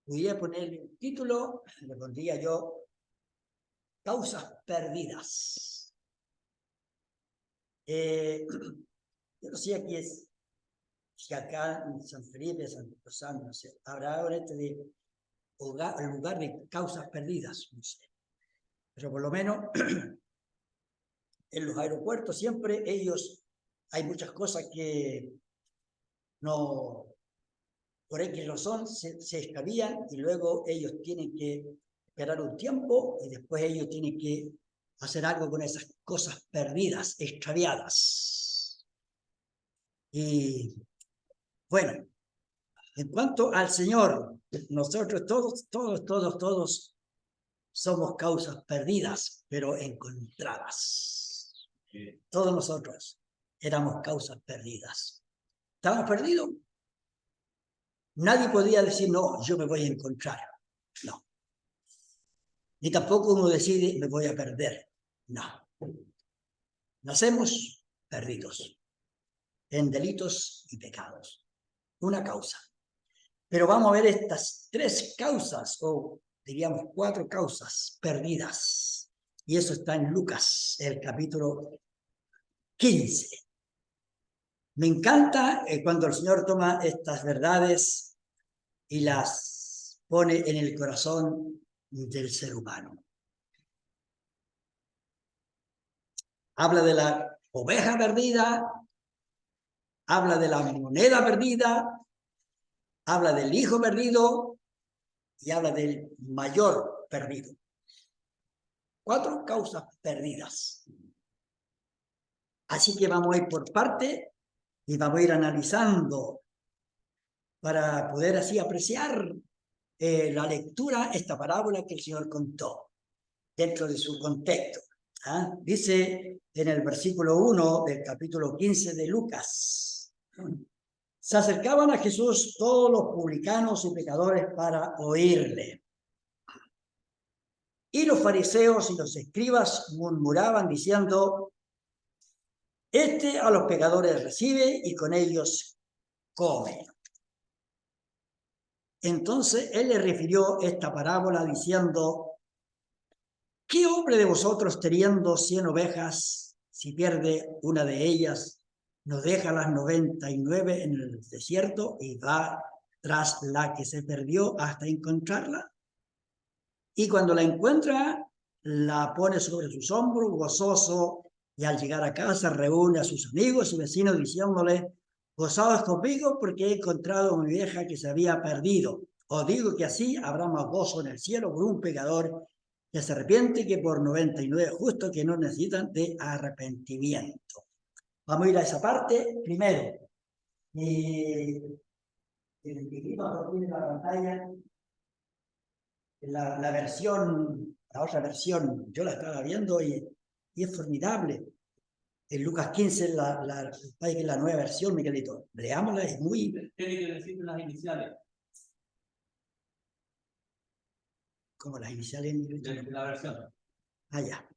pudiera ponerle un título, le pondría yo Causas perdidas. Yo no sé aquí si acá en San Felipe, San Rosano, no sé, habrá ahora de lugar de causas perdidas, no sé. Pero por lo menos en los aeropuertos siempre hay muchas cosas que no, por X razón se extravían y luego ellos tienen que esperar un tiempo y después ellos tienen que hacer algo con esas cosas perdidas, extraviadas. Y bueno, en cuanto al Señor, nosotros todos somos causas perdidas, pero encontradas. Todos nosotros éramos causas perdidas. ¿Estábamos perdidos? Nadie podía decir, no, yo me voy a encontrar. No. Ni tampoco uno decide, me voy a perder. No. Nacemos perdidos en delitos y pecados. Una causa. Pero vamos a ver estas 3 causas, o diríamos 4 causas perdidas. Y eso está en Lucas, el capítulo 15. Me encanta cuando el Señor toma estas verdades y las pone en el corazón del ser humano. Habla de la oveja perdida, habla de la moneda perdida, habla del hijo perdido y habla del mayor perdido. 4 causas perdidas. Así que vamos a ir por parte y vamos a ir analizando para poder así apreciar la lectura, esta parábola que el Señor contó dentro de su contexto. Dice en el versículo 1 del capítulo 15 de Lucas: se acercaban a Jesús todos los publicanos y pecadores para oírle. Y los fariseos y los escribas murmuraban diciendo: este a los pecadores recibe y con ellos come. Entonces él le refirió esta parábola diciendo: ¿qué hombre de vosotros, teniendo 100 ovejas, si pierde una de ellas, no deja las 99 en el desierto y va tras la que se perdió hasta encontrarla? Y cuando la encuentra, la pone sobre sus hombros, gozoso, y al llegar a casa reúne a sus amigos y vecinos diciéndole: gozaos conmigo porque he encontrado a mi vieja que se había perdido. Os digo que así habrá más gozo en el cielo por un pecador que se arrepiente que por 99 justos que no necesitan de arrepentimiento. Vamos a ir a esa parte primero. Tiene la pantalla, la versión, la otra versión, yo la estaba viendo y es formidable. En Lucas 15, la nueva versión, Miguelito. Leámosla, es muy... Tiene que decir las iniciales. Como las iniciales, Miguelito. De la versión. Ya.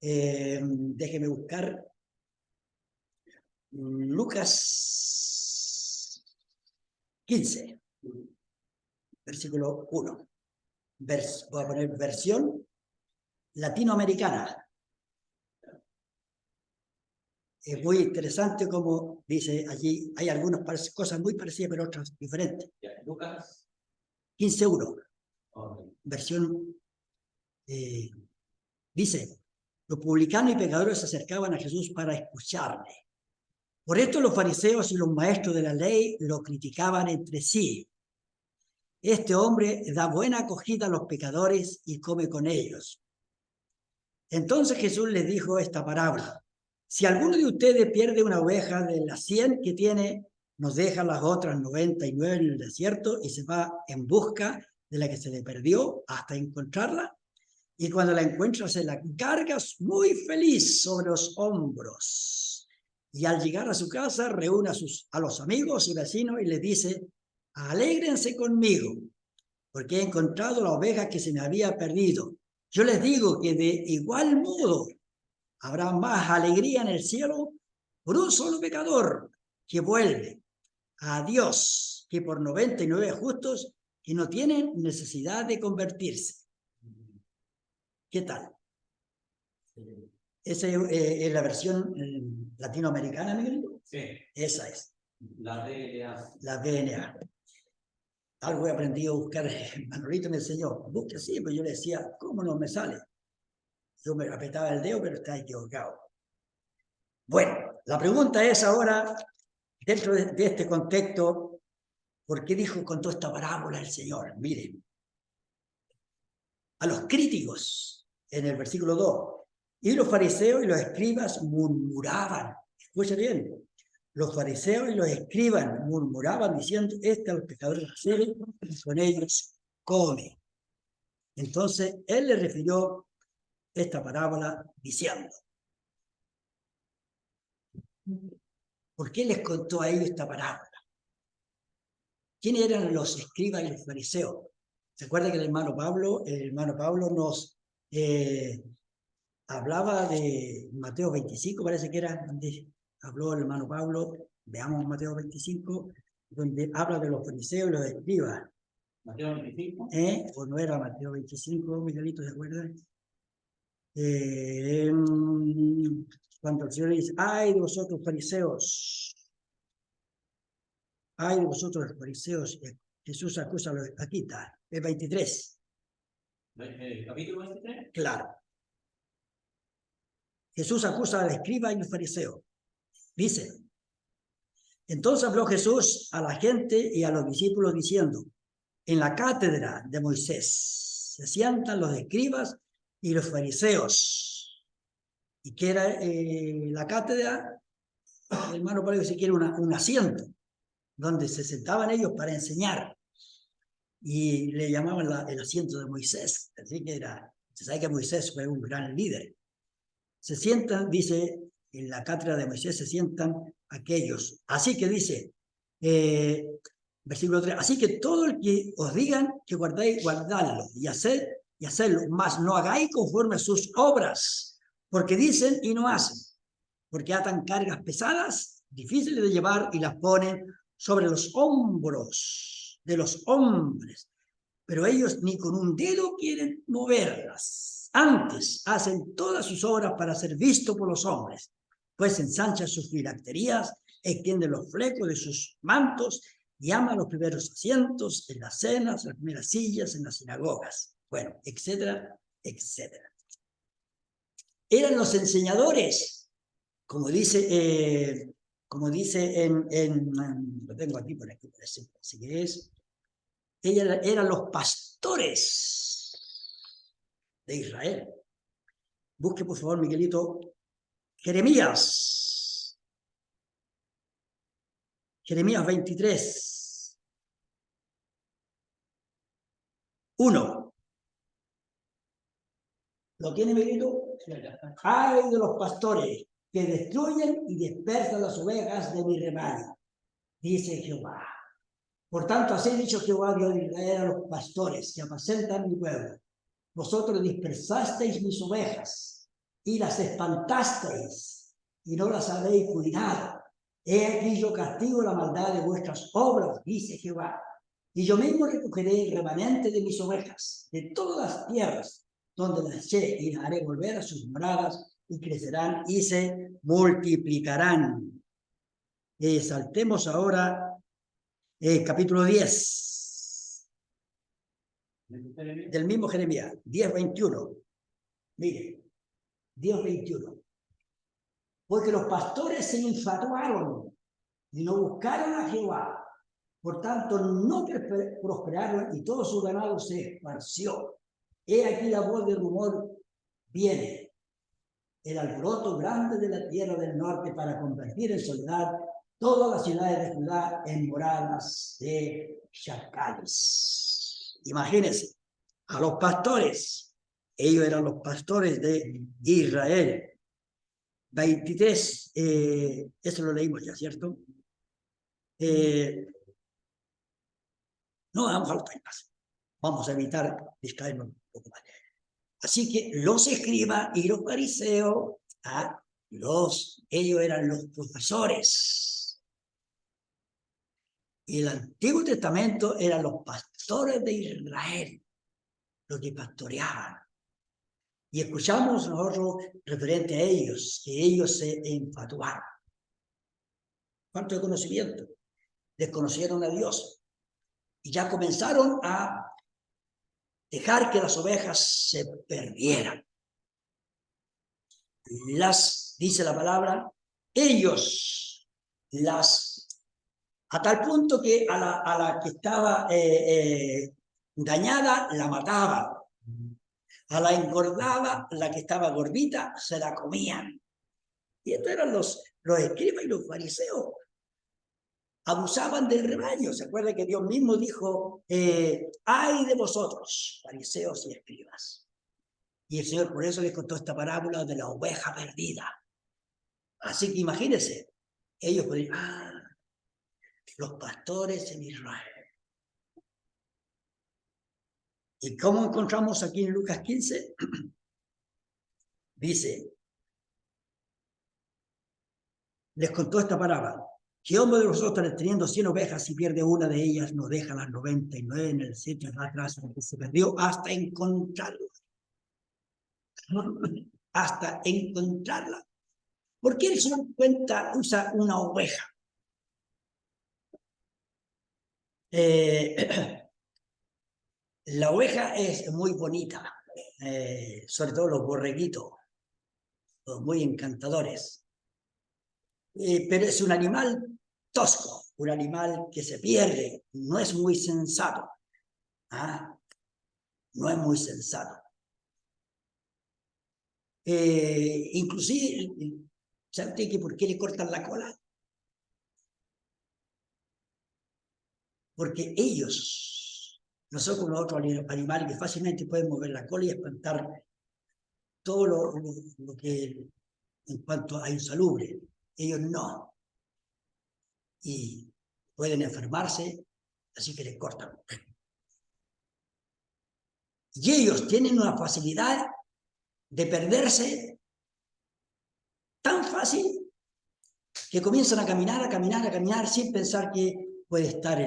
Déjeme buscar Lucas 15, versículo 1. Voy a poner versión latinoamericana. Es muy interesante como dice allí, hay algunas cosas muy parecidas, pero otras diferentes. Lucas 15.1. Okay. Versión, dice: los publicanos y pecadores se acercaban a Jesús para escucharle. Por esto los fariseos y los maestros de la ley lo criticaban entre sí. Este hombre da buena acogida a los pecadores y come con ellos. Entonces Jesús les dijo esta parábola: si alguno de ustedes pierde una oveja de las 100 que tiene, nos deja las otras 99 en el desierto y se va en busca de la que se le perdió hasta encontrarla. Y cuando la encuentra, se la carga muy feliz sobre los hombros. Y al llegar a su casa, reúne a los amigos y vecinos y les dice: alégrense conmigo, porque he encontrado la oveja que se me había perdido. Yo les digo que de igual modo habrá más alegría en el cielo por un solo pecador que vuelve a Dios que por 99 justos que no tienen necesidad de convertirse. ¿Qué tal? Esa es la versión latinoamericana, Miguelito. Sí. Esa es. La DNA. La DNA. Algo he aprendido a buscar. Manolito me enseñó. Busque así, pero yo le decía, ¿cómo no me sale? Yo me apretaba el dedo, pero está equivocado. Bueno, la pregunta es ahora, dentro de este contexto, ¿por qué dijo con toda esta parábola el Señor? Miren, a los críticos, en el versículo 2, y los fariseos y los escribas murmuraban. Escuchen bien, los fariseos y los escribas murmuraban diciendo, a los pecadores reciben y con ellos come. Entonces, él le refirió esta parábola diciendo, ¿por qué les contó a ellos esta parábola? ¿Quiénes eran los escribas y los fariseos? ¿Se acuerda que el hermano Pablo nos hablaba de Mateo 25, parece que era, donde habló el hermano Pablo, veamos Mateo 25, donde habla de los fariseos y los escribas. Mateo 25. ¿O no era Mateo 25, Miguelito, se acuerda? Cuando el Señor dice, ¡ay de vosotros fariseos! ¡Ay de vosotros fariseos! Jesús acusa a los... Aquí está, el 23. ¿Capítulo 23? Claro. Jesús acusa al escriba y al fariseo. Dice, entonces habló Jesús a la gente y a los discípulos diciendo, en la cátedra de Moisés se sientan los escribas y los fariseos. ¿Y qué era la cátedra? El hermano Pablo se quiere un asiento donde se sentaban ellos para enseñar. Y le llamaban el asiento de Moisés. Así que se sabe que Moisés fue un gran líder. Se sientan, dice, en la cátedra de Moisés se sientan aquellos. Así que dice, versículo 3, así que todo el que os digan que guardéis, guardadlo y hacerlo, mas no hagáis conforme a sus obras, porque dicen y no hacen, porque atan cargas pesadas, difíciles de llevar y las ponen sobre los hombros de los hombres, pero ellos ni con un dedo quieren moverlas. Antes hacen todas sus obras para ser visto por los hombres, pues ensanchan sus filacterías, extienden los flecos de sus mantos y aman los primeros asientos en las cenas, las primeras sillas en las sinagogas, bueno, etcétera, etcétera. Eran los enseñadores, como dice lo tengo aquí por aquí, así que es, eran los pastores de Israel. Busque, por favor, Miguelito, Jeremías 23, 1. ¿Lo tiene, Miguelito? Ay de los pastores que destruyen y dispersan las ovejas de mi rebaño, dice Jehová. Por tanto, así ha dicho Jehová, Dios de Israel, a los pastores que apacentan mi pueblo. Vosotros dispersasteis mis ovejas y las espantasteis y no las habéis cuidado. He aquí yo castigo la maldad de vuestras obras, dice Jehová. Y yo mismo recogeré el remanente de mis ovejas de todas las tierras donde las eché y las haré volver a sus moradas y crecerán y se multiplicarán. Saltemos ahora capítulo 10 del mismo Jeremías, 10:21. Mire, 10:21. Porque los pastores se infatuaron y no buscaron a Jehová. Por tanto, no prosperaron y todo su ganado se esparció. He aquí la voz de rumor viene. El alboroto grande de la tierra del norte para convertir en soledad todas las ciudades de Judá en moradas de chacales. Imagínense, a los pastores, ellos eran los pastores de Israel. 23, eso lo leímos ya, ¿cierto? No vamos a los temas, vamos a evitar distraernos un poco más. Así que los escribas y los fariseos, ellos eran los profesores. Y el Antiguo Testamento eran los pastores de Israel, los que pastoreaban. Y escuchamos nosotros referente a ellos, que ellos se enfatuaron. ¿Cuánto de conocimiento? Desconocieron a Dios. Y ya comenzaron a dejar que las ovejas se perdieran. Dice la palabra, ellos a tal punto que a la que estaba dañada la mataban. A la engordada, la que estaba gordita, se la comían. Y estos eran los escribas y los fariseos. Abusaban del rebaño. ¿Se acuerda que Dios mismo dijo, ay de vosotros, fariseos y escribas? Y el Señor por eso les contó esta parábola de la oveja perdida. Así que imagínense, ellos podrían, los pastores en Israel. ¿Y cómo encontramos aquí en Lucas 15? Dice, les contó esta parábola. ¿Qué hombre de vosotros, teniendo 100 ovejas, y pierde una de ellas, no deja las 99 en el sitio atrás en que se perdió hasta encontrarla? Hasta encontrarla. ¿Por qué el Señor usa una oveja? La oveja es muy bonita, sobre todo los borreguitos, los muy encantadores. Pero es un animal tosco, un animal que se pierde, no es muy sensato. No es muy sensato. Inclusive, ¿sabe usted que por qué le cortan la cola? Porque ellos no son como otros animales que fácilmente pueden mover la cola y espantar todo lo que en cuanto a insalubre. Ellos no. Y pueden enfermarse, así que les cortan. Y ellos tienen una facilidad de perderse tan fácil que comienzan a caminar sin pensar que puede estar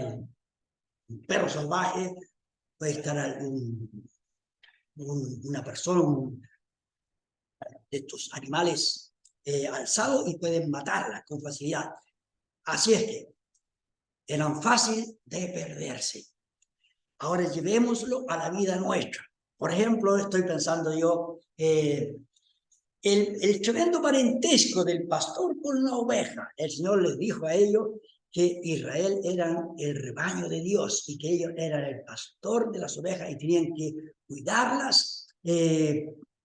un perro salvaje, puede estar una persona de estos animales alzados y pueden matarla con facilidad. Así es que eran fáciles de perderse. Ahora llevémoslo a la vida nuestra. Por ejemplo, estoy pensando yo, el tremendo parentesco del pastor con la oveja. El Señor les dijo a ellos que Israel era el rebaño de Dios y que ellos eran el pastor de las ovejas y tenían que cuidarlas,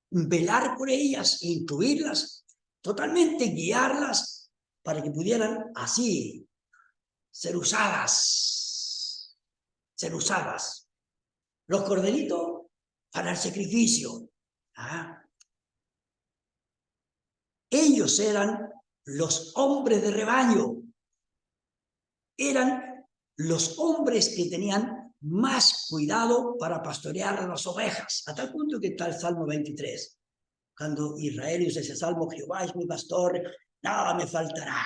velar por ellas, instruirlas, totalmente guiarlas para que pudieran así ser usadas. Los corderitos para el sacrificio. Ellos eran los hombres de rebaño. Eran los hombres que tenían más cuidado para pastorear a las ovejas. A tal punto que está el Salmo 23. Cuando Israel usa ese salmo, Jehová es mi pastor, nada me faltará.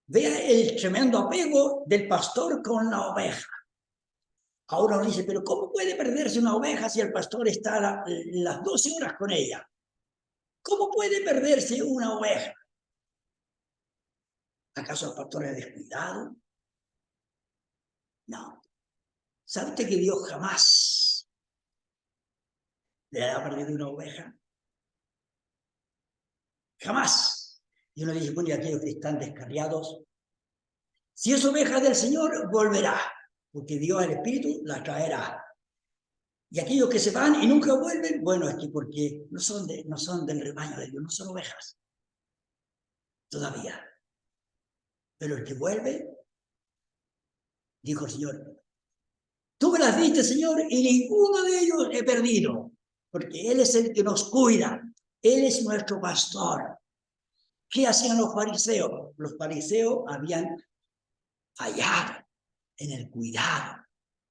Vea el tremendo apego del pastor con la oveja. Ahora uno dice, pero ¿cómo puede perderse una oveja si el pastor está las 12 horas con ella? ¿Cómo puede perderse una oveja? ¿Acaso el pastor es descuidado? No. ¿Sabe usted que Dios jamás le ha perdido una oveja? Jamás. Y uno dice, bueno, y aquellos que están descarriados, si es oveja del Señor, volverá, porque Dios, el Espíritu, la traerá. Y aquellos que se van y nunca vuelven, bueno, es que porque no son del rebaño de Dios, no son ovejas. Todavía. Pero el que vuelve, dijo el Señor, tú me las diste, Señor, y ninguno de ellos he perdido, porque Él es el que nos cuida. Él es nuestro pastor. ¿Qué hacían los fariseos? Los fariseos habían fallado en el cuidado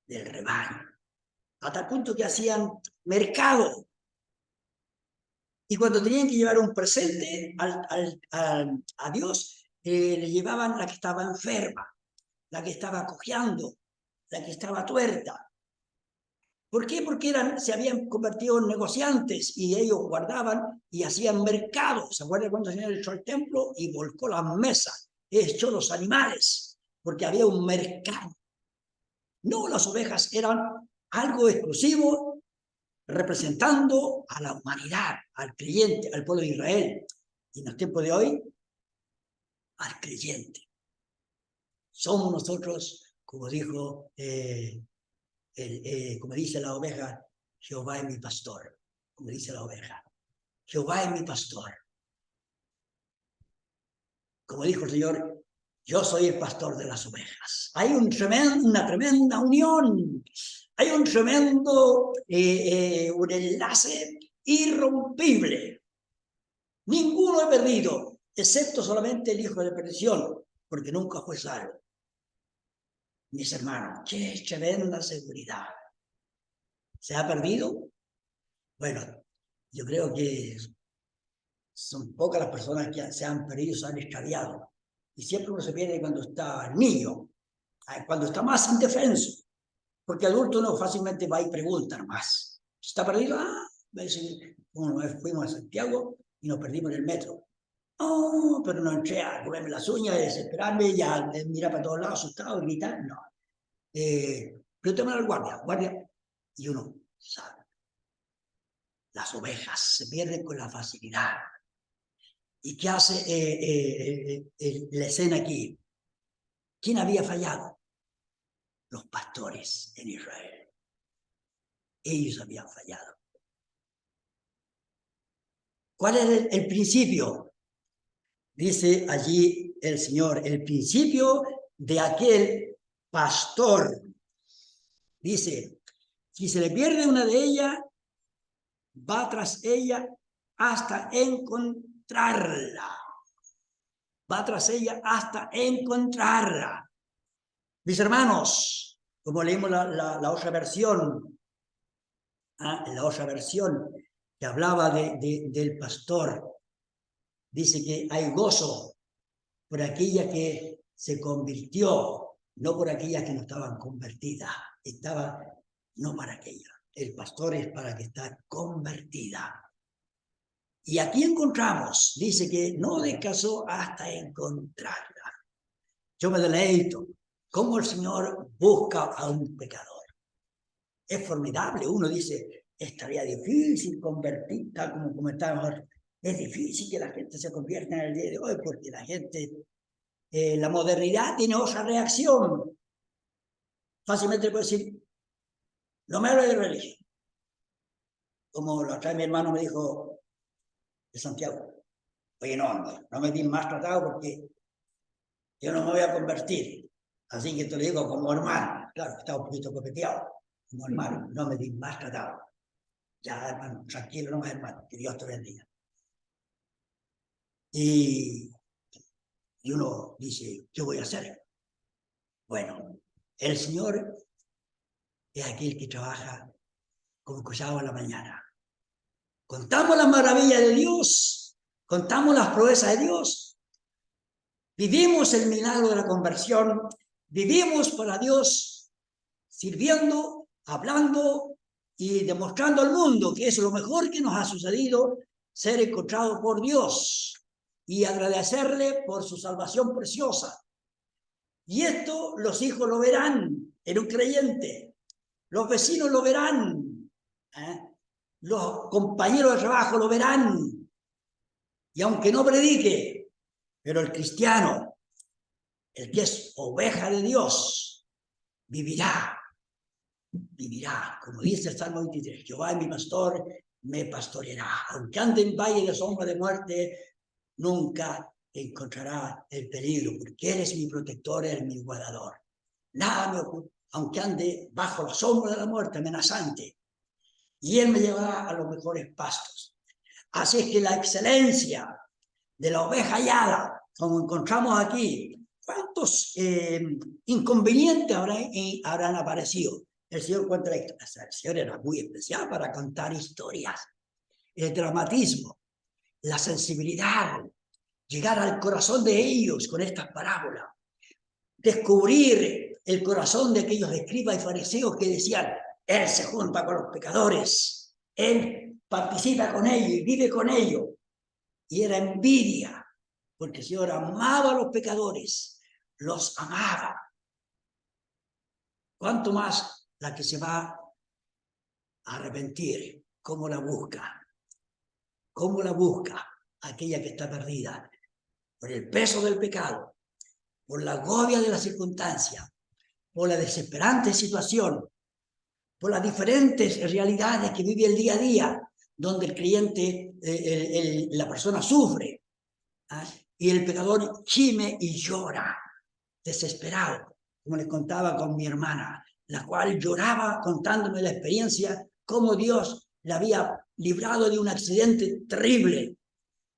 del rebaño, a tal punto que hacían mercado. Y cuando tenían que llevar un presente a Dios, le llevaban la que estaba enferma, la que estaba cojeando, la que estaba tuerta. ¿Por qué? Porque se habían convertido en negociantes y ellos guardaban y hacían mercado. ¿Se acuerdan cuando el Señor echó el templo y volcó las mesas? Echó los animales, porque había un mercado. No, las ovejas eran algo exclusivo, representando a la humanidad, al creyente, al pueblo de Israel. Y en el tiempo de hoy, al creyente. Somos nosotros, como dijo como dice la oveja, Jehová es mi pastor, como dice la oveja, Jehová es mi pastor. Como dijo el Señor, yo soy el pastor de las ovejas. Hay una tremenda unión, hay un tremendo un enlace irrompible. Ninguno he perdido, excepto solamente el hijo de perdición, porque nunca fue salvo. Mis hermanos, qué tremenda seguridad. ¿Se ha perdido? Bueno, yo creo que son pocas las personas que se han perdido, se han extraviado. Y siempre uno se pierde cuando está niño, cuando está más indefenso. Porque adulto no fácilmente va y pregunta más. ¿Está perdido? Una vez fuimos a Santiago y nos perdimos en el metro. Oh, pero no entré a comerme las uñas, desesperarme, ya mirar para todos lados, asustado, gritar. No. Pero tengo al guardia, y uno sabe. Las ovejas se pierden con la facilidad. ¿Y qué hace la escena aquí? ¿Quién había fallado? Los pastores en Israel. Ellos habían fallado. ¿Cuál es el principio? Dice allí el Señor, el principio de aquel pastor. Dice, si se le pierde una de ellas, va tras ella hasta encontrarla. Va tras ella hasta encontrarla. Mis hermanos, como leímos la otra versión, la otra versión que hablaba del pastor, dice que hay gozo por aquella que se convirtió, no por aquellas que no estaban convertidas. No para aquella. El pastor es para que está convertida. Y aquí encontramos, dice que no descansó hasta encontrarla. Yo me deleito cómo el Señor busca a un pecador. Es formidable. Uno dice, estaría difícil convertir, tal como comentábamos. Es difícil que la gente se convierta en el día de hoy porque la gente, la modernidad tiene otra reacción. Fácilmente puede decir, no me hablo de religión. Como la otra vez mi hermano me dijo de Santiago, oye, no me di más tratado porque yo no me voy a convertir. Así que te lo digo como hermano. Claro, está un poquito copeteado. Como hermano, no me di más tratado. Ya, hermano, tranquilo, no más hermano, que Dios te bendiga. Y uno dice, ¿qué voy a hacer? Bueno, el Señor es aquel que trabaja como escuchaba en la mañana. Contamos las maravillas de Dios, contamos las proezas de Dios, vivimos el milagro de la conversión, vivimos para Dios, sirviendo, hablando y demostrando al mundo que es lo mejor que nos ha sucedido, ser encontrado por Dios y agradecerle por su salvación preciosa. Y esto los hijos lo verán en un creyente, los vecinos lo verán, los compañeros de trabajo lo verán. Y aunque no predique, pero el cristiano, el que es oveja de Dios, vivirá, como dice el Salmo 23, Jehová es mi pastor, me pastoreará. Aunque ande en valle de sombra de muerte, nunca encontrará el peligro, porque Él es mi protector, Él es mi guardador. Nada me oculta, aunque ande bajo la sombra de la muerte amenazante, y Él me llevará a los mejores pastos. Así es que la excelencia de la oveja hallada, como encontramos aquí, ¿cuántos inconvenientes habrán aparecido? El Señor cuenta la historia. El Señor era muy especial para contar historias. El dramatismo, la sensibilidad, llegar al corazón de ellos con estas parábolas, descubrir el corazón de aquellos escribas y fariseos que decían, él se junta con los pecadores, él participa con ellos y vive con ellos. Y era envidia, porque el Señor amaba a los pecadores, los amaba. ¿Cuánto más la que se va a arrepentir? ¿Cómo la busca? ¿Cómo la busca aquella que está perdida? Por el peso del pecado, por la agobia de la circunstancia, por la desesperante situación, por las diferentes realidades que vive el día a día, donde el creyente, la persona sufre, ¿ah? Y el pecador gime y llora, desesperado, como les contaba con mi hermana, la cual lloraba contándome la experiencia, cómo Dios la había librado de un accidente terrible,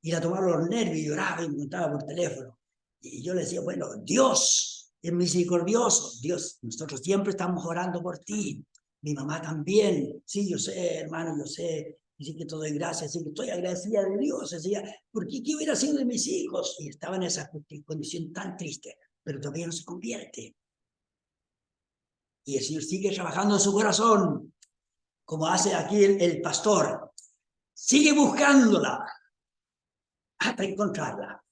y la tomaron los nervios y lloraba y me contaba por teléfono. Y yo le decía, bueno, Dios es misericordioso, Dios, nosotros siempre estamos orando por ti, mi mamá también, sí, yo sé, hermano, yo sé, así que te doy gracias, así que estoy agradecida de Dios, decía, porque ¿qué hubiera sido de mis hijos? Y estaba en esa condición tan triste, pero todavía no se convierte. Y el Señor sigue trabajando en su corazón, como hace aquí el pastor, sigue buscándola hasta encontrarla.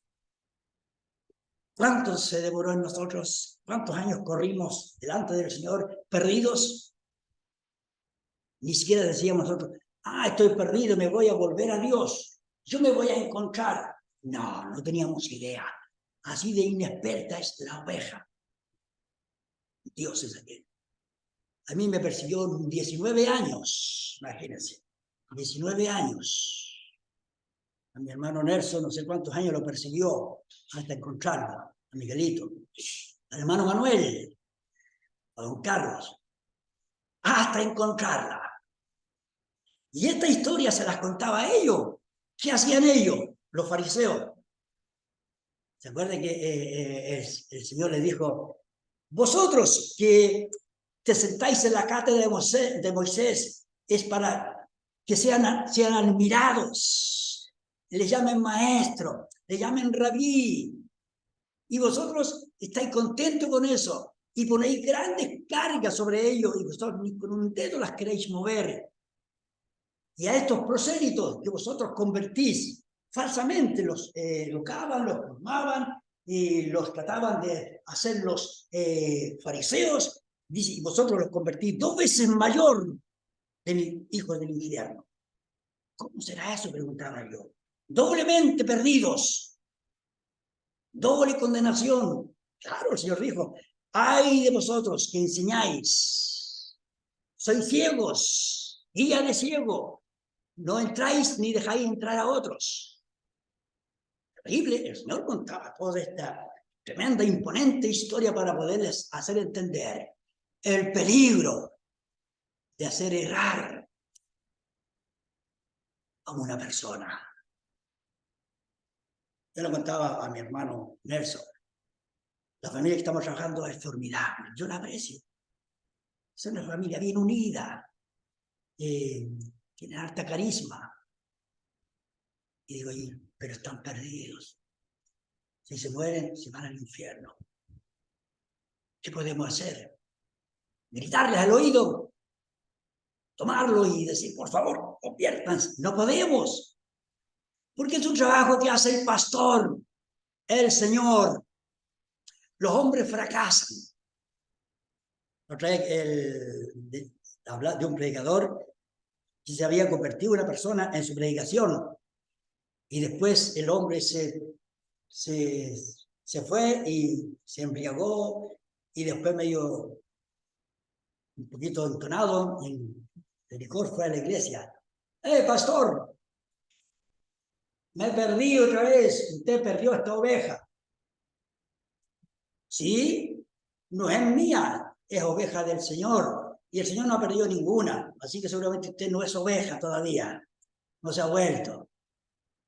¿Cuánto se demoró en nosotros? ¿Cuántos años corrimos delante del Señor perdidos? Ni siquiera decíamos nosotros, estoy perdido, me voy a volver a Dios, yo me voy a encontrar. No, no teníamos idea. Así de inexperta es la oveja. Dios es aquel. A mí me persiguió 19 años, imagínense, 19 años. A mi hermano Nelson, no sé cuántos años lo persiguió hasta encontrarlo, a Miguelito. Al hermano Manuel, a don Carlos, hasta encontrarla. Y esta historia se las contaba a ellos. ¿Qué hacían ellos, los fariseos? ¿Se acuerdan que el Señor les dijo, vosotros que te sentáis en la cátedra de Moisés es para que sean admirados, le llamen maestro, le llamen rabí, y vosotros estáis contentos con eso, y ponéis grandes cargas sobre ellos, y vosotros ni con un dedo las queréis mover. Y a estos prosélitos que vosotros convertís falsamente, los educaban, los formaban y los trataban de hacer los fariseos, dice, y vosotros los convertís 2 veces mayor del hijo del infierno. ¿Cómo será eso? Preguntaba yo. Doblemente perdidos, doble condenación. Claro, el Señor dijo, ay de vosotros que enseñáis, sois ciegos, guía de ciego, no entráis ni dejáis entrar a otros. Terrible, el Señor contaba toda esta tremenda, imponente historia para poderles hacer entender el peligro de hacer errar a una persona. Yo le contaba a mi hermano Nelson, la familia que estamos trabajando es formidable, yo la aprecio. Es una familia bien unida, tiene harta carisma. Y digo, pero están perdidos. Si se mueren, se van al infierno. ¿Qué podemos hacer? Gritarles al oído, tomarlo y decir, por favor, conviértanse. No podemos, porque es un trabajo que hace el pastor, el Señor. Los hombres fracasan. Otra vez habla de un predicador que se había convertido una persona en su predicación y después el hombre se fue y se embriagó y después medio un poquito entonado en el licor fue a la iglesia. Pastor, me perdí otra vez, usted perdió esta oveja. Sí, no es mía, es oveja del Señor. Y el Señor no ha perdido ninguna, así que seguramente usted no es oveja todavía, no se ha vuelto.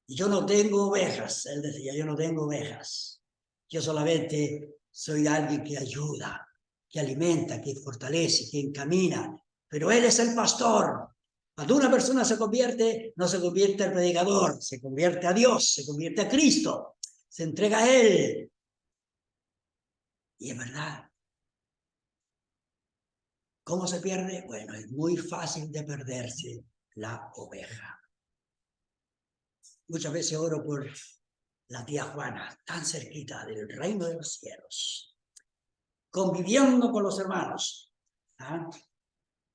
Y yo no tengo ovejas, él decía, yo no tengo ovejas. Yo solamente soy alguien que ayuda, que alimenta, que fortalece, que encamina. Pero Él es el pastor. Cuando una persona se convierte, no se convierte al predicador, se convierte a Dios, se convierte a Cristo, se entrega a Él. Y es verdad, ¿Cómo se pierde? Bueno, es muy fácil de perderse la oveja. Muchas veces oro por la tía Juana, tan cerquita del reino de los cielos, conviviendo con los hermanos, ¿ah?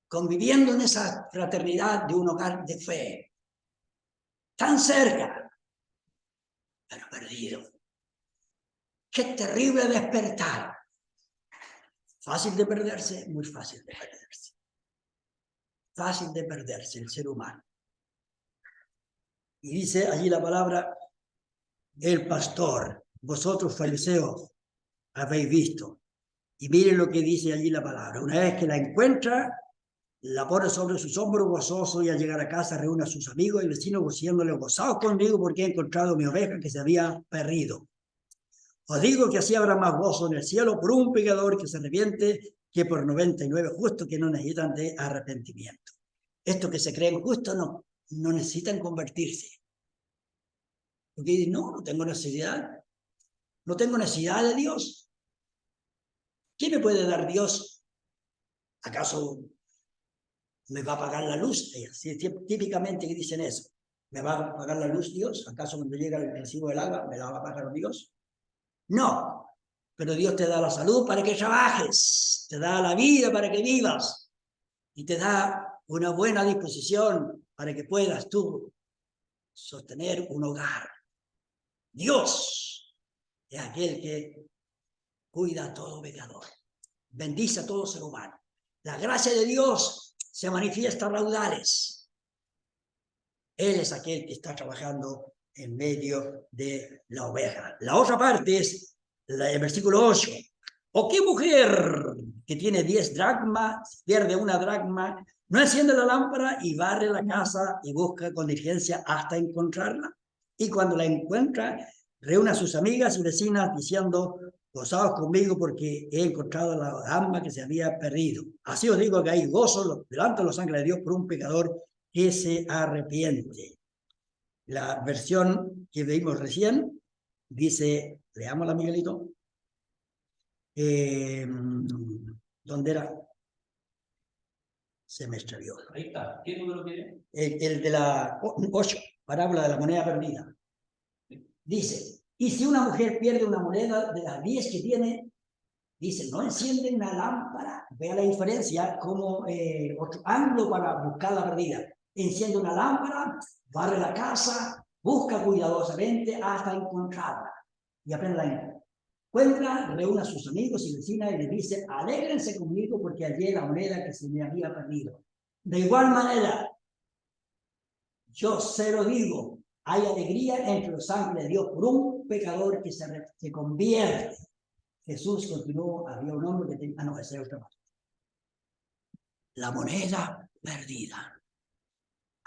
Conviviendo en esa fraternidad de un hogar de fe, tan cerca, pero perdido. ¡Qué terrible despertar! Fácil de perderse, muy fácil de perderse. Fácil de perderse el ser humano. Y dice allí la palabra, el pastor, vosotros fariseos habéis visto. Y miren lo que dice allí la palabra. Una vez que la encuentra, la pone sobre sus hombros gozoso y al llegar a casa reúne a sus amigos y vecinos diciéndole, gozaos conmigo porque he encontrado mi oveja que se había perdido. Os digo que así habrá más gozo en el cielo por un pecador que se arrepiente que por 99 justos que no necesitan de arrepentimiento. Estos que se creen justos no necesitan convertirse. Porque dicen, no tengo necesidad. No tengo necesidad de Dios. ¿Qué me puede dar Dios? ¿Acaso me va a pagar la luz? Típicamente que dicen eso. ¿Me va a pagar la luz Dios? ¿Acaso cuando llega el recibo del agua me la va a pagar Dios? No. Pero Dios te da la salud para que trabajes, te da la vida para que vivas y te da una buena disposición para que puedas tú sostener un hogar. Dios es aquel que cuida a todo pecador, bendice a todo ser humano. La gracia de Dios se manifiesta a raudales. Él es aquel que está trabajando en medio de la oveja. La otra parte es el versículo 8. ¿O qué mujer que tiene 10 dracmas, pierde una dracma, no enciende la lámpara y barre la casa y busca con diligencia hasta encontrarla? Y cuando la encuentra, reúne a sus amigas y vecinas diciendo, gozaos conmigo porque he encontrado la dracma que se había perdido. Así os digo que hay gozo delante de los ángeles de Dios por un pecador que se arrepiente. La versión que vimos recién dice, leámosla, Miguelito. ¿Dónde era? Se me extravió. Ahí está. ¿Qué número quiere? El de la 8, parábola de la moneda perdida. Dice, y si una mujer pierde una moneda de las 10 que tiene, dice, no enciende una lámpara. Vea la diferencia como otro ángulo para buscar la perdida. Enciende una lámpara, barre la casa, busca cuidadosamente hasta encontrarla. Y apenas la encuentra, reúne a sus amigos y vecinas y les dice, alégrense conmigo porque hallé la moneda que se me había perdido. De igual manera, yo se lo digo, hay alegría entre los ángeles de Dios por un pecador que se convierte. Jesús continuó, había un hombre que tenía, no, ese es otro más. La moneda perdida.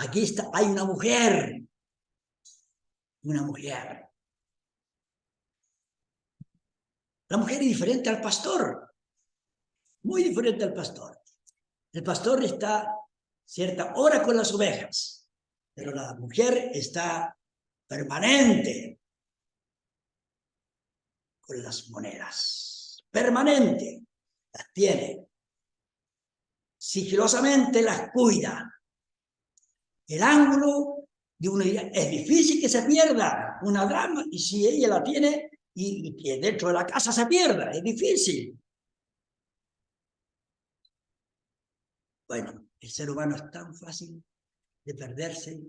Aquí está, hay una mujer. Una mujer. La mujer es diferente al pastor. Muy diferente al pastor. El pastor está cierta hora con las ovejas, pero la mujer está permanente con las monedas. Permanente. Las tiene. Sigilosamente las cuida. El ángulo de uno diría, es difícil que se pierda una dracma, y si ella la tiene y que dentro de la casa se pierda, es difícil. Bueno, el ser humano es tan fácil de perderse,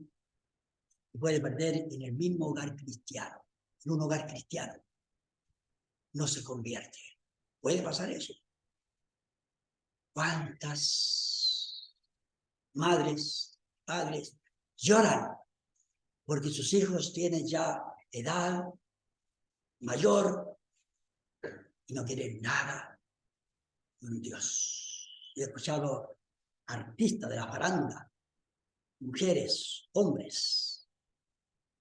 y puede perder en el mismo hogar cristiano, en un hogar cristiano. No se convierte. ¿Puede pasar eso? ¿Cuántas madres, padres lloran porque sus hijos tienen ya edad mayor y no quieren nada con Dios? He escuchado artistas de la farándula, mujeres, hombres,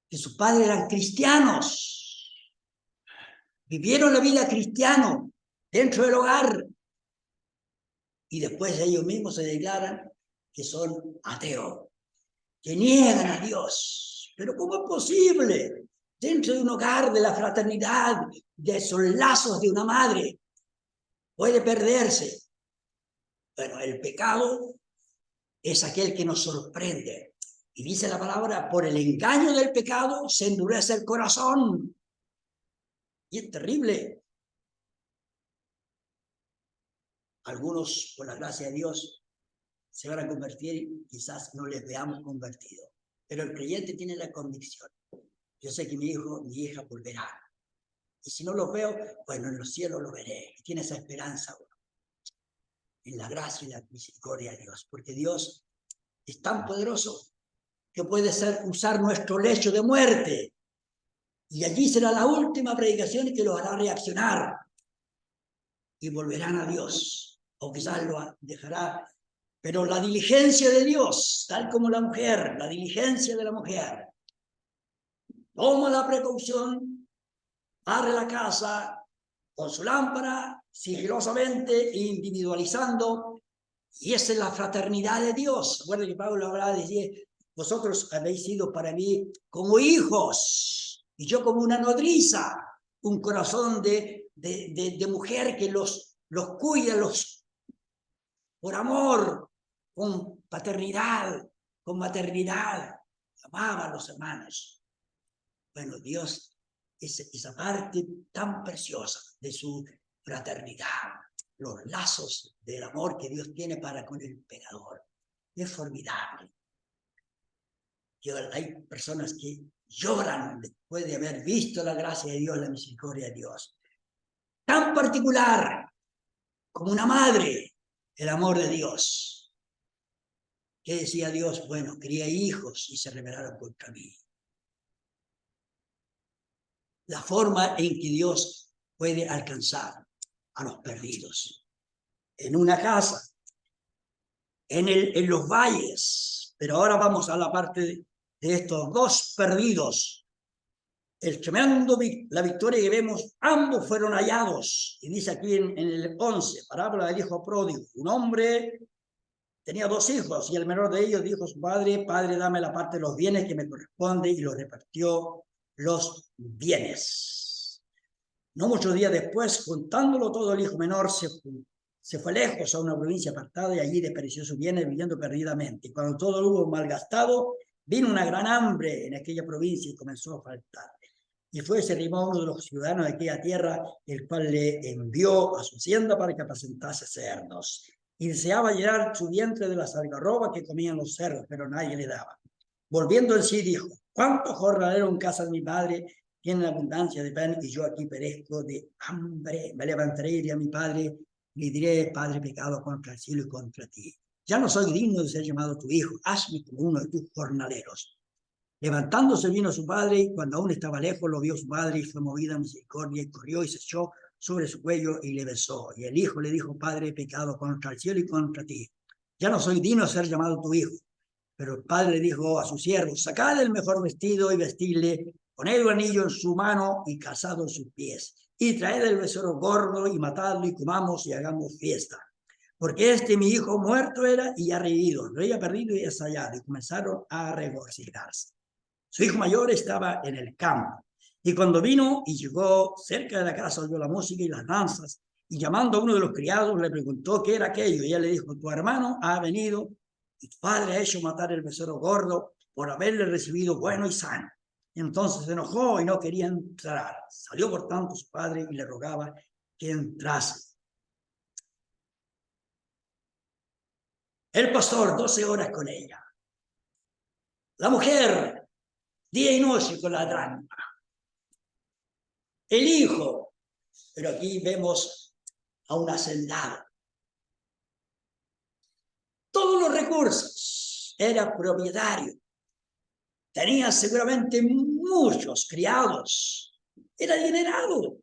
que sus padres eran cristianos, vivieron la vida cristiana dentro del hogar y después ellos mismos se declaran que son ateos, que niegan a Dios. Pero ¿cómo es posible? Dentro de un hogar de la fraternidad, de esos lazos de una madre, puede perderse. Bueno, el pecado es aquel que nos sorprende. Y dice la palabra, por el engaño del pecado se endurece el corazón. Y es terrible. Algunos, por la gracia de Dios, se van a convertir y quizás no les veamos convertidos. Pero el creyente tiene la convicción. Yo sé que mi hija volverá. Y si no los veo, bueno, en los cielos lo veré. Y tiene esa esperanza en la gracia y la misericordia de Dios. Porque Dios es tan poderoso que puede usar nuestro lecho de muerte. Y allí será la última predicación que los hará reaccionar. Y volverán a Dios. O quizás lo dejará. Pero la diligencia de Dios, tal como la mujer, la diligencia de la mujer, toma la precaución, barre la casa con su lámpara, sigilosamente, individualizando, y esa es la fraternidad de Dios. Recuerda que Pablo hablaba de decir, vosotros habéis sido para mí como hijos, y yo como una nodriza, un corazón de mujer que los cuida, por amor, con paternidad, con maternidad, amaba a los hermanos. Bueno, Dios es esa parte tan preciosa de su fraternidad, los lazos del amor que Dios tiene para con el pecador. Es formidable. Hay personas que lloran después de haber visto la gracia de Dios, la misericordia de Dios. Tan particular como una madre, el amor de Dios. ¿Qué decía Dios? Bueno, cría hijos y se rebelaron contra mí. La forma en que Dios puede alcanzar a los perdidos. En una casa, en los valles. Pero ahora vamos a la parte de estos dos perdidos. La victoria que vemos, ambos fueron hallados. Y dice aquí en el 11, parábola del hijo pródigo. Un hombre tenía 2 hijos y el menor de ellos dijo a su padre, padre, dame la parte de los bienes que me corresponde, y lo repartió los bienes. No muchos días después, juntándolo todo, el hijo menor se fue lejos a una provincia apartada y allí despereció sus bienes viviendo perdidamente. Y cuando todo lo hubo malgastado, vino una gran hambre en aquella provincia y comenzó a faltar. Y se arrimó a uno de los ciudadanos de aquella tierra, el cual le envió a su hacienda para que apacentase cerdos. Y deseaba llenar su vientre de las algarrobas que comían los cerdos, pero nadie le daba. Volviendo en sí, dijo, ¿cuántos jornaleros en casa de mi padre tienen abundancia de pan y yo aquí perezco de hambre? Me levantaré y diré a mi padre, le diré, Padre, pecado contra el cielo y contra ti. Ya no soy digno de ser llamado tu hijo, hazme como uno de tus jornaleros. Levantándose vino su padre, y cuando aún estaba lejos lo vio su padre y fue movida a misericordia y corrió y se echó sobre su cuello y le besó. Y el hijo le dijo, Padre, he pecado contra el cielo y contra ti. Ya no soy digno de ser llamado tu hijo. Pero el padre le dijo a sus siervos, sacad el mejor vestido y vestidle, poned un anillo en su mano y calzado en sus pies. Y traed el becerro gordo y matadlo y comamos y hagamos fiesta. Porque mi hijo muerto era y ha revivido, lo había perdido y es hallado. Y comenzaron a regocijarse. Su hijo mayor estaba en el campo. Y cuando vino y llegó cerca de la casa, oyó la música y las danzas. Y llamando a uno de los criados, le preguntó qué era aquello. Y él le dijo, tu hermano ha venido y tu padre ha hecho matar el becerro gordo por haberle recibido bueno y sano. Y entonces se enojó y no quería entrar. Salió por tanto su padre y le rogaba que entrase. El pastor, 12 horas con ella. La mujer, día y noche con la dracma. El hijo, pero aquí vemos a un hacendado. Todos los recursos, era propietario. Tenía seguramente muchos criados. Era adinerado.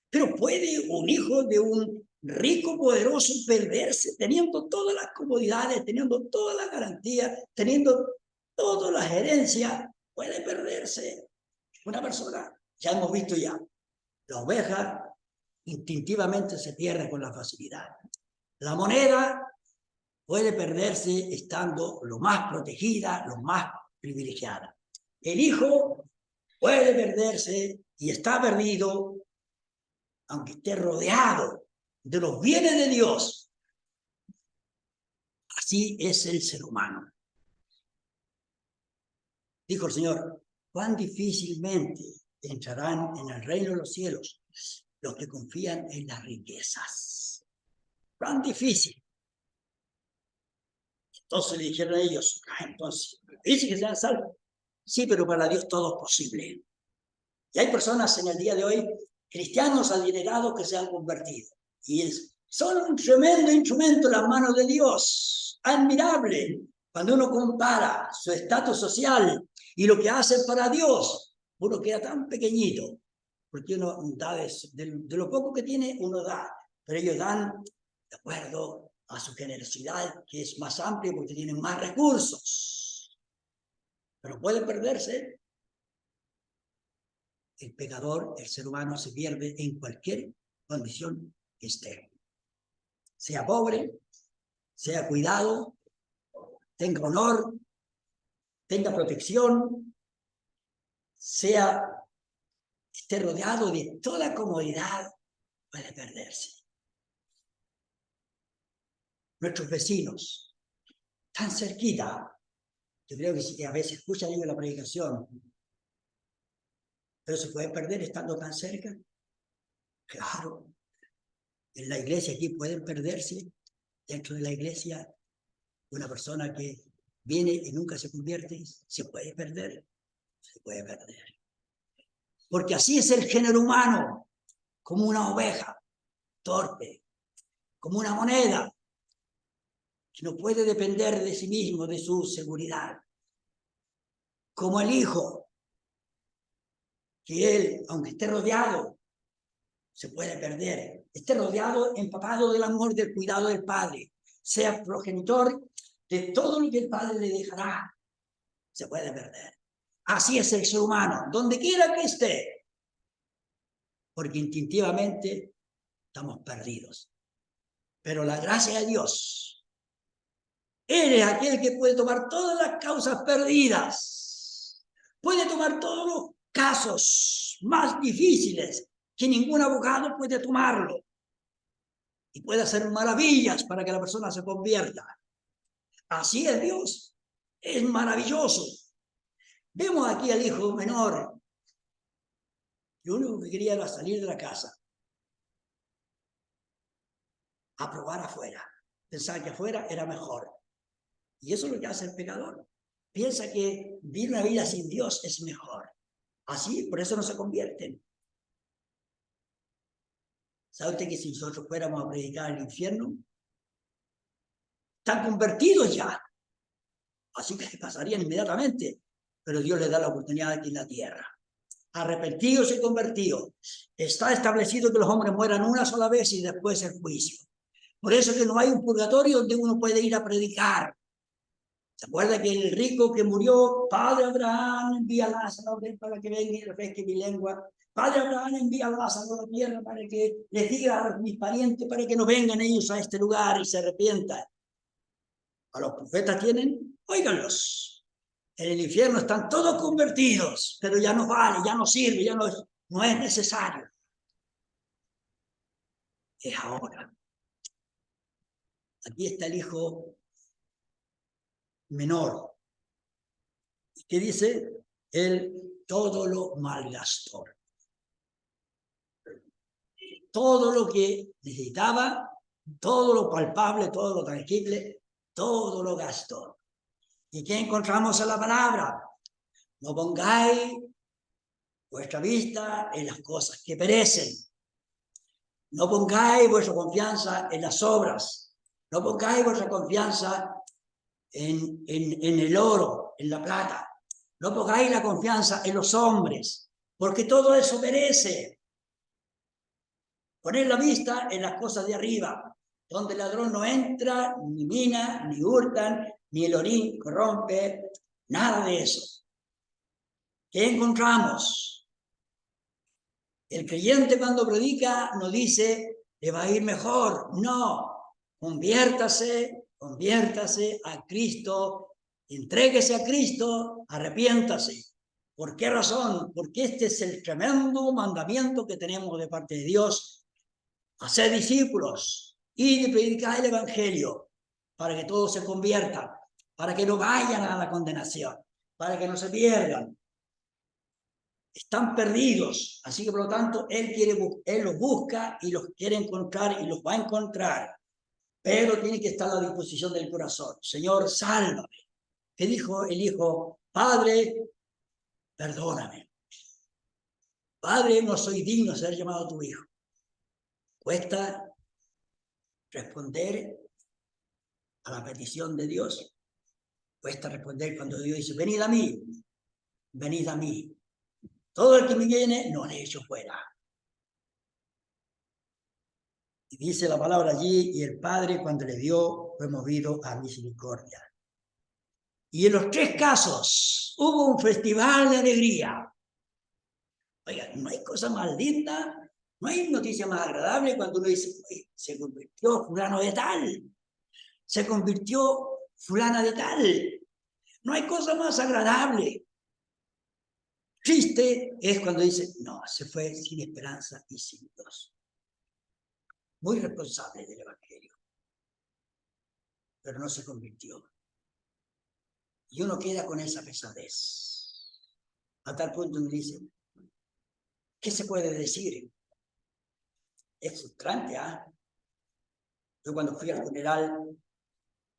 Pero ¿puede un hijo de un rico poderoso perderse teniendo todas las comodidades, teniendo todas las garantías, teniendo todas las herencias? Puede perderse una persona. Ya hemos visto ya. La oveja instintivamente se pierde con la facilidad. La moneda puede perderse estando lo más protegida, lo más privilegiada. El hijo puede perderse y está perdido, aunque esté rodeado de los bienes de Dios. Así es el ser humano. Dijo el Señor, cuán difícilmente entrarán en el reino de los cielos los que confían en las riquezas. Cuán difícil. Entonces le dijeron a ellos, entonces, dice que sean salvos. Sí, pero para Dios todo es posible. Y hay personas en el día de hoy, cristianos adinerados, que se han convertido. Y son un tremendo instrumento en las manos de Dios. Admirable. Cuando uno compara su estatus social y lo que hacen para Dios, uno queda tan pequeñito. Porque uno da de lo poco que tiene, uno da. Pero ellos dan de acuerdo a su generosidad, que es más amplia porque tienen más recursos. Pero pueden perderse. El pecador, el ser humano, se pierde en cualquier condición que esté. Sea pobre, sea cuidado, tenga honor, tenga protección, esté rodeado de toda comodidad, puede perderse. Nuestros vecinos, tan cerquita, yo creo que a veces escuchan ellos la predicación, pero se pueden perder estando tan cerca. Claro, en la iglesia aquí pueden perderse, dentro de la iglesia, una persona que viene y nunca se convierte, se puede perder, se puede perder. Porque así es el género humano, como una oveja, torpe, como una moneda, que no puede depender de sí mismo, de su seguridad. Como el hijo, que él, aunque esté rodeado, se puede perder. Esté rodeado, empapado del amor, del cuidado del padre, sea progenitor de todo lo que el padre le dejará, se puede perder. Así es el ser humano, donde quiera que esté, porque instintivamente estamos perdidos. Pero la gracia de Dios, Él es aquel que puede tomar todas las causas perdidas, puede tomar todos los casos más difíciles que ningún abogado puede tomarlo y puede hacer maravillas para que la persona se convierta. Así es Dios, es maravilloso. Vemos aquí al hijo menor, lo único que quería era salir de la casa, a probar afuera, pensar que afuera era mejor. Y eso es lo que hace el pecador. Piensa que vivir una vida sin Dios es mejor. Así, por eso no se convierten. ¿Sabe usted que si nosotros fuéramos a predicar el infierno, están convertidos ya? Así que pasarían inmediatamente. Pero Dios les da la oportunidad aquí en la tierra. Arrepentidos y convertidos. Está establecido que los hombres mueran una sola vez y después el juicio. Por eso que no hay un purgatorio donde uno puede ir a predicar. ¿Se acuerda que el rico que murió, Padre Abraham, envía a Lázaro para que venga y refresque mi lengua? Padre Abraham envía a Lázaro a la tierra para que les diga a mis parientes para que no vengan ellos a este lugar y se arrepientan. A los profetas tienen, óiganlos. En el infierno están todos convertidos, pero ya no vale, ya no sirve, ya no es necesario. Es ahora. Aquí está el hijo menor. ¿Qué dice? Él todo lo malgastó. Todo lo que necesitaba, todo lo palpable, todo lo tangible, todo lo gastó. ¿Y qué encontramos en la palabra? No pongáis vuestra vista en las cosas que perecen. No pongáis vuestra confianza en las obras. No pongáis vuestra confianza en el oro, en la plata. No pongáis la confianza en los hombres, porque todo eso perece. Poner la vista en las cosas de arriba, donde el ladrón no entra, ni mina, ni hurtan, ni el orín corrompe, nada de eso. ¿Qué encontramos? El creyente cuando predica no dice, le va a ir mejor. No, conviértase a Cristo, entréguese a Cristo, arrepiéntase. ¿Por qué razón? Porque este es el tremendo mandamiento que tenemos de parte de Dios. Hacer discípulos y de predicar el evangelio. para que todos se conviertan, para que no vayan a la condenación, para que no se pierdan. Están perdidos, así que por lo tanto Él los busca y los quiere encontrar y los va a encontrar, pero tiene que estar a la disposición del corazón. Señor, sálvame. ¿Qué dijo el hijo? Padre, perdóname. Padre, no soy digno de ser llamado tu hijo. Cuesta responder a la petición de Dios. Cuesta responder cuando Dios dice, venid a mí, venid a mí. Todo el que me viene, no le echo fuera. Y dice la palabra allí, y el Padre cuando le dio, fue movido a misericordia. Y en los 3 casos hubo un festival de alegría. Oiga, no hay cosa más linda, no hay noticia más agradable cuando uno dice, se convirtió fulano de tal, se convirtió fulana de tal. No hay cosa más agradable. Triste es cuando dice, no, se fue sin esperanza y sin Dios. Muy responsable del Evangelio, pero no se convirtió. Y uno queda con esa pesadez. A tal punto uno dice, ¿qué se puede decir? Es frustrante, ¿ah? Yo cuando fui al funeral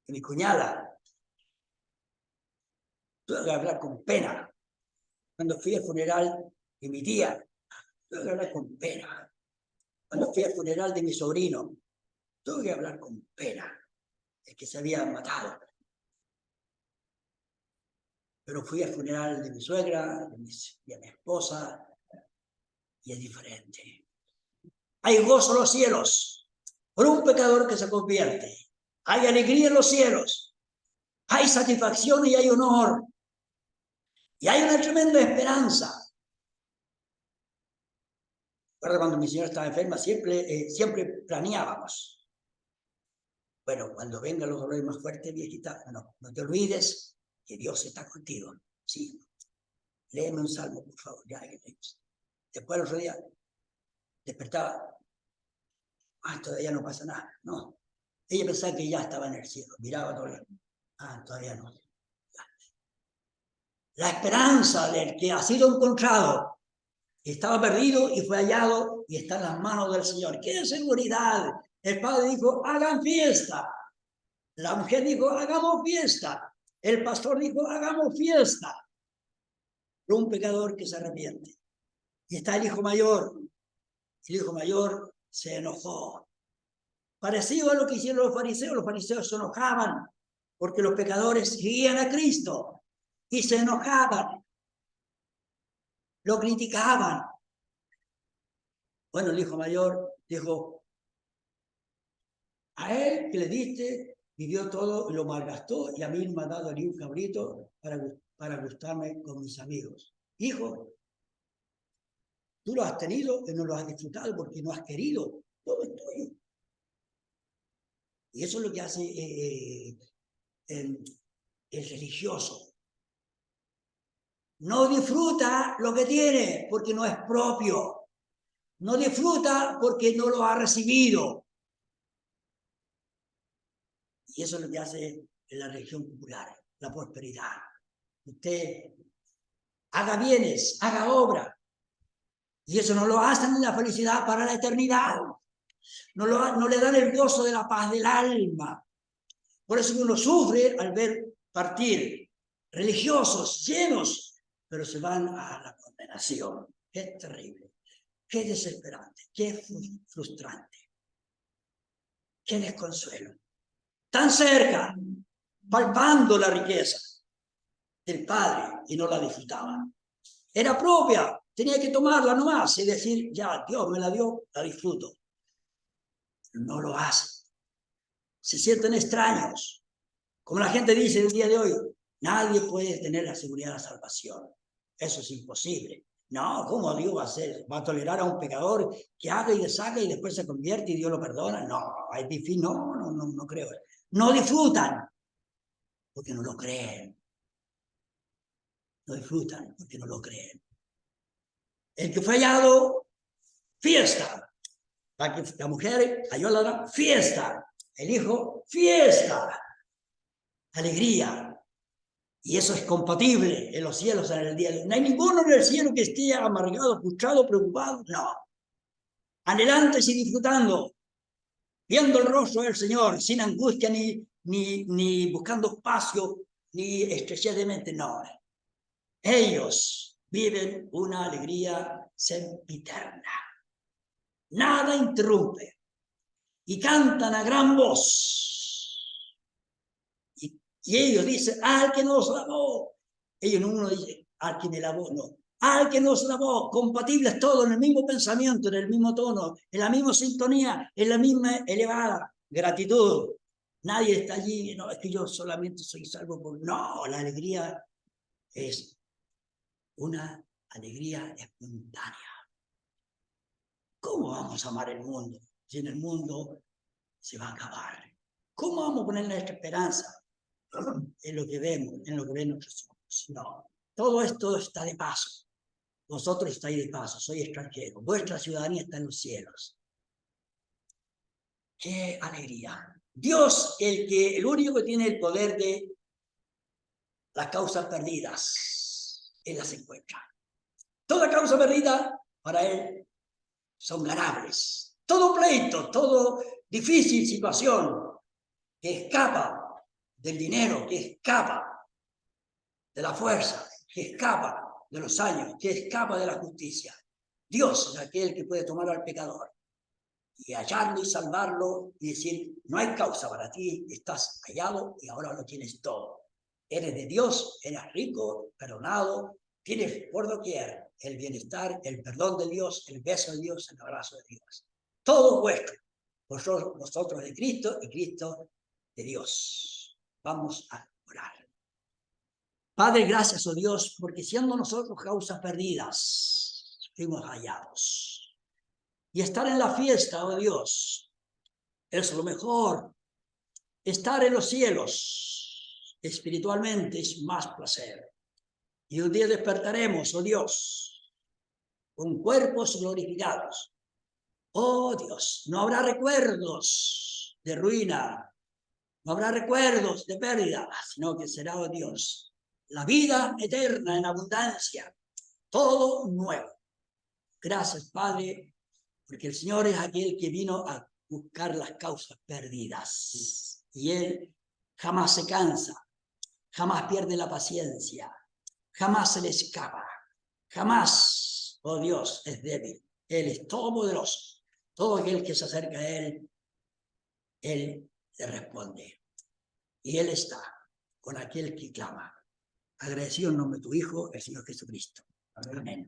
de mi cuñada, tuve que hablar con pena. Cuando fui al funeral de mi tía, tuve que hablar con pena. Cuando fui al funeral de mi sobrino, tuve que hablar con pena. El que se había matado. Pero fui al funeral de mi suegra, de mi esposa, y es diferente. Hay gozo en los cielos por un pecador que se convierte. Hay alegría en los cielos. Hay satisfacción y hay honor. Y hay una tremenda esperanza. Recuerdo cuando mi señora estaba enferma, siempre planeábamos. Bueno, cuando vengan los dolores más fuertes, viejita, no te olvides que Dios está contigo. Sí. Léeme un salmo, por favor. Ya, después el otro día despertaba. Todavía no pasa nada. No. Ella pensaba que ya estaba en el cielo. Miraba todo. Todavía no. La esperanza del que ha sido encontrado. Estaba perdido y fue hallado y está en las manos del Señor. ¡Qué seguridad! El padre dijo, hagan fiesta. La mujer dijo, hagamos fiesta. El pastor dijo, hagamos fiesta. Pero un pecador que se arrepiente. Y está el hijo mayor. El hijo mayor se enojó. Parecido a lo que hicieron los fariseos se enojaban porque los pecadores seguían a Cristo y se enojaban, lo criticaban. Bueno, el hijo mayor dijo, a él que le diste, vivió todo y lo malgastó, y a mí no me ha dado ni un cabrito para gustarme con mis amigos. Hijo, tú lo has tenido y no lo has disfrutado porque no has querido, todo es tuyo. Y eso es lo que hace el religioso. No disfruta lo que tiene porque no es propio. No disfruta porque no lo ha recibido. Y eso es lo que hace en la religión popular, la prosperidad. Usted haga bienes, haga obra. Y eso no lo hacen en la felicidad para la eternidad. No le dan el gozo de la paz del alma. Por eso uno sufre al ver partir religiosos llenos, pero se van a la condenación. Qué terrible, qué desesperante, qué frustrante, qué desconsuelo. Tan cerca, palpando la riqueza del Padre y no la disfrutaban. Era propia, tenía que tomarla nomás y decir, ya, Dios me la dio, la disfruto. No lo hacen. Se sienten extraños. Como la gente dice el día de hoy, nadie puede tener la seguridad de la salvación. Eso es imposible. No, ¿cómo Dios va a hacer? ¿Va a tolerar a un pecador que haga y deshaga y después se convierte y Dios lo perdona? No, es difícil. No creo. No disfrutan porque no lo creen. No disfrutan porque no lo creen. El que fue hallado, fiesta. La mujer halló la fiesta. El hijo, fiesta. alegría. Y eso es compatible en los cielos en el día de hoy. No hay ninguno en el cielo que esté amargado, frustrado, preocupado. No. Anhelantes y disfrutando, viendo el rostro del Señor, sin angustia ni buscando espacio, ni estrechez de mente. No. Ellos viven una alegría sempiterna. Nada interrumpe. Y cantan a gran voz. Y ellos dicen, al que nos lavó. Ellos uno dice, al que me lavó, no. Al que nos lavó, compatibles todos en el mismo pensamiento, en el mismo tono, en la misma sintonía, en la misma elevada gratitud. Nadie está allí, no, es que yo solamente soy salvo por... No, la alegría es una alegría espontánea. ¿Cómo vamos a amar el mundo si en el mundo se va a acabar? ¿Cómo vamos a poner nuestra esperanza en lo que vemos, en lo que ven nuestros ojos? No, todo esto está de paso. Vosotros estáis de paso, soy extranjero. Vuestra ciudadanía está en los cielos. ¡Qué alegría! Dios, el único que tiene el poder de las causas perdidas, Él las encuentra. Toda causa perdida para Él son ganables. Todo pleito, todo difícil situación que escapa del dinero, que escapa de la fuerza, que escapa de los años, que escapa de la justicia. Dios es aquel que puede tomar al pecador y hallarlo y salvarlo y decir, no hay causa para ti, estás hallado y ahora lo tienes todo. Eres de Dios, eres rico, perdonado, tienes por doquier el bienestar, el perdón de Dios, el beso de Dios, el abrazo de Dios. Todo vuestro. Vosotros de Cristo y Cristo de Dios. Vamos a orar. Padre, gracias, oh Dios, porque siendo nosotros causas perdidas, fuimos hallados. Y estar en la fiesta, oh Dios, es lo mejor. Estar en los cielos espiritualmente es más placer. Y un día despertaremos, oh Dios, con cuerpos glorificados. Oh Dios, no habrá recuerdos de ruina, no habrá recuerdos de pérdida, sino que será, oh Dios, la vida eterna en abundancia, todo nuevo. Gracias, Padre, porque el Señor es aquel que vino a buscar las causas perdidas. Y Él jamás se cansa, jamás pierde la paciencia, jamás se le escapa, jamás, oh Dios, es débil. Él es todopoderoso. Todo aquel que se acerca a Él le responde. Y Él está con aquel que clama. Agradecido en nombre de tu Hijo, el Señor Jesucristo. Amén.